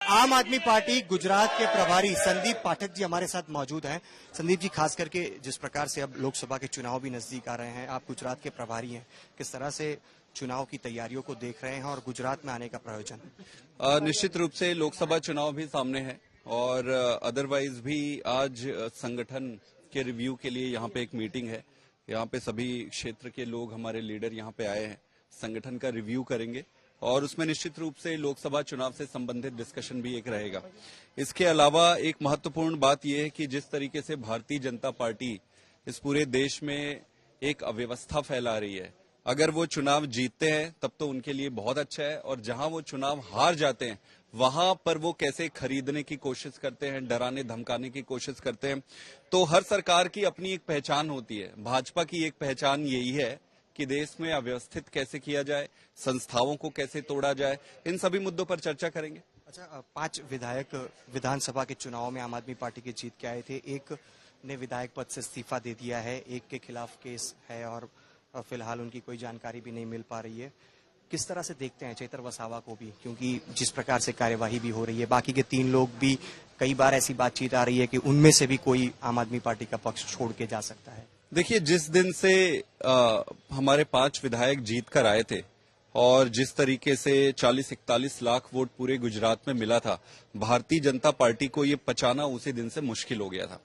आम आदमी पार्टी गुजरात के प्रभारी संदीप पाठक जी हमारे साथ मौजूद हैं। संदीप जी, खास करके जिस प्रकार से अब लोकसभा के चुनाव भी नजदीक आ रहे हैं, आप गुजरात के प्रभारी हैं, किस तरह से चुनाव की तैयारियों को देख रहे हैं और गुजरात में आने का प्रयोजन? निश्चित रूप से लोकसभा चुनाव भी सामने है और अदरवाइज भी आज संगठन के रिव्यू के लिए यहाँ पे एक मीटिंग है। यहाँ पे सभी क्षेत्र के लोग, हमारे लीडर यहाँ पे आए हैं, संगठन का रिव्यू करेंगे और उसमें निश्चित रूप से लोकसभा चुनाव से संबंधित डिस्कशन भी एक रहेगा। इसके अलावा एक महत्वपूर्ण बात यह है कि जिस तरीके से भारतीय जनता पार्टी इस पूरे देश में एक अव्यवस्था फैला रही है, अगर वो चुनाव जीतते हैं तब तो उनके लिए बहुत अच्छा है, और जहां वो चुनाव हार जाते हैं वहां पर वो कैसे खरीदने की कोशिश करते हैं, डराने धमकाने की कोशिश करते हैं। तो हर सरकार की अपनी एक पहचान होती है। भाजपा की एक पहचान यही है कि देश में अव्यवस्थित कैसे किया जाए, संस्थाओं को कैसे तोड़ा जाए, इन सभी मुद्दों पर चर्चा करेंगे। अच्छा, 5 विधायक विधानसभा के चुनाव में आम आदमी पार्टी के जीत के आए थे। एक ने विधायक पद से इस्तीफा दे दिया है, एक के खिलाफ केस है और फिलहाल उनकी कोई जानकारी भी नहीं मिल पा रही है। किस तरह से देखते हैं चेतर वसावा को भी, क्योंकि जिस प्रकार से कार्यवाही भी हो रही है, बाकी के 3 लोग भी, कई बार ऐसी बातचीत आ रही है कि उनमें से भी कोई आम आदमी पार्टी का पक्ष छोड़ के जा सकता है। देखिए, जिस दिन से हमारे 5 विधायक जीत कर आए थे और जिस तरीके से 40-41 लाख वोट पूरे गुजरात में मिला था, भारतीय जनता पार्टी को ये पचाना उसी दिन से मुश्किल हो गया था।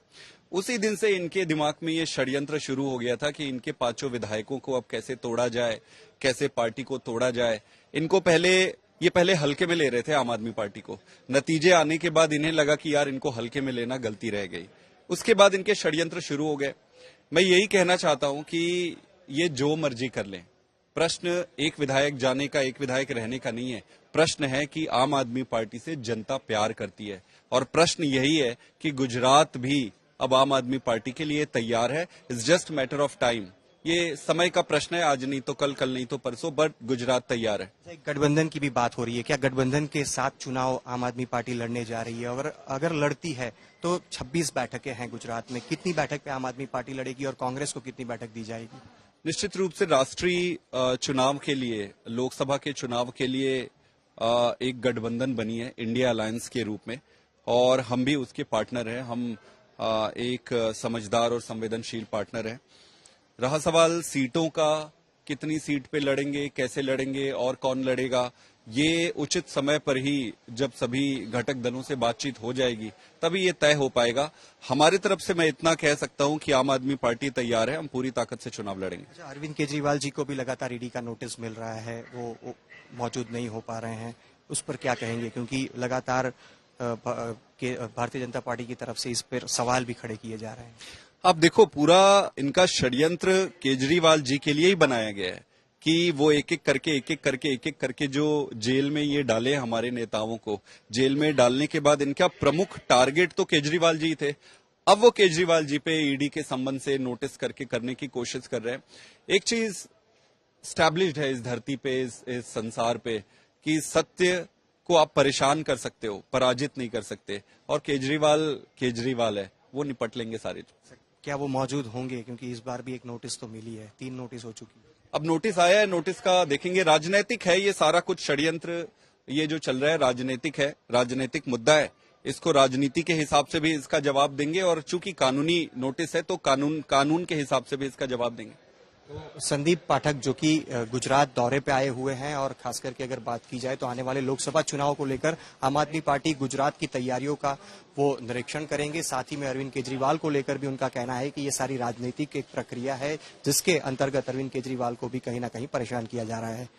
उसी दिन से इनके दिमाग में ये षड्यंत्र शुरू हो गया था कि इनके 5 विधायकों को अब कैसे तोड़ा जाए, कैसे पार्टी को तोड़ा जाए। इनको पहले हल्के में ले रहे थे आम आदमी पार्टी को। नतीजे आने के बाद इन्हें लगा कि यार इनको हल्के में लेना गलती रह गई। उसके बाद इनके षड्यंत्र शुरू हो गए। मैं यही कहना चाहता हूं कि ये जो मर्जी कर लें, प्रश्न एक विधायक जाने का, एक विधायक रहने का नहीं है। प्रश्न है कि आम आदमी पार्टी से जनता प्यार करती है, और प्रश्न यही है कि गुजरात भी अब आम आदमी पार्टी के लिए तैयार है। It's just matter of time. ये समय का प्रश्न है, आज नहीं तो कल, कल नहीं तो परसों, बट गुजरात तैयार है। गठबंधन की भी बात हो रही है, क्या गठबंधन के साथ चुनाव आम आदमी पार्टी लड़ने जा रही है? और अगर लड़ती है तो 26 बैठकें हैं गुजरात में, कितनी बैठक पे आम आदमी पार्टी लड़ेगी और कांग्रेस को कितनी बैठक दी जाएगी? निश्चित रूप से राष्ट्रीय चुनाव के लिए, लोकसभा के चुनाव के लिए एक गठबंधन बनी है इंडिया अलायंस के रूप में, और हम भी उसके पार्टनर हैं। हम एक समझदार और संवेदनशील पार्टनर हैं। रहा सवाल सीटों का, कितनी सीट पे लड़ेंगे, कैसे लड़ेंगे और कौन लड़ेगा, ये उचित समय पर ही, जब सभी घटक दलों से बातचीत हो जाएगी तभी ये तय हो पाएगा। हमारी तरफ से मैं इतना कह सकता हूं कि आम आदमी पार्टी तैयार है, हम पूरी ताकत से चुनाव लड़ेंगे। अच्छा, अरविंद केजरीवाल जी को भी लगातार ईडी का नोटिस मिल रहा है, वो मौजूद नहीं हो पा रहे हैं, उस पर क्या कहेंगे? क्योंकि लगातार भारतीय जनता पार्टी की तरफ से इस पर सवाल भी खड़े किए जा रहे हैं। आप देखो, पूरा इनका षड्यंत्र केजरीवाल जी के लिए ही बनाया गया है कि वो एक एक करके जो जेल में ये डाले हमारे नेताओं को, जेल में डालने के बाद इनका प्रमुख टारगेट तो केजरीवाल जी थे। अब वो केजरीवाल जी पे ईडी के संबंध से नोटिस करने की कोशिश कर रहे हैं। एक चीज स्टैब्लिश्ड है इस धरती पे, इस संसार पे, कि सत्य को आप परेशान कर सकते हो, पराजित नहीं कर सकते, और केजरीवाल है, वो निपट लेंगे सारे। क्या वो मौजूद होंगे? क्योंकि इस बार भी एक नोटिस तो मिली है, 3 नोटिस हो चुकी है। अब नोटिस आया है, नोटिस का देखेंगे। राजनीतिक है ये सारा कुछ, षड्यंत्र ये जो चल रहा है राजनीतिक है, राजनीतिक मुद्दा है। इसको राजनीति के हिसाब से भी इसका जवाब देंगे, और चूंकि कानूनी नोटिस है तो कानून के हिसाब से भी इसका जवाब देंगे। तो संदीप पाठक जो कि गुजरात दौरे पे आए हुए हैं, और खास करके अगर बात की जाए तो आने वाले लोकसभा चुनाव को लेकर आम आदमी पार्टी गुजरात की तैयारियों का वो निरीक्षण करेंगे। साथ ही में अरविंद केजरीवाल को लेकर भी उनका कहना है कि ये सारी राजनीतिक एक प्रक्रिया है जिसके अंतर्गत अरविंद केजरीवाल को भी कहीं ना कहीं परेशान किया जा रहा है।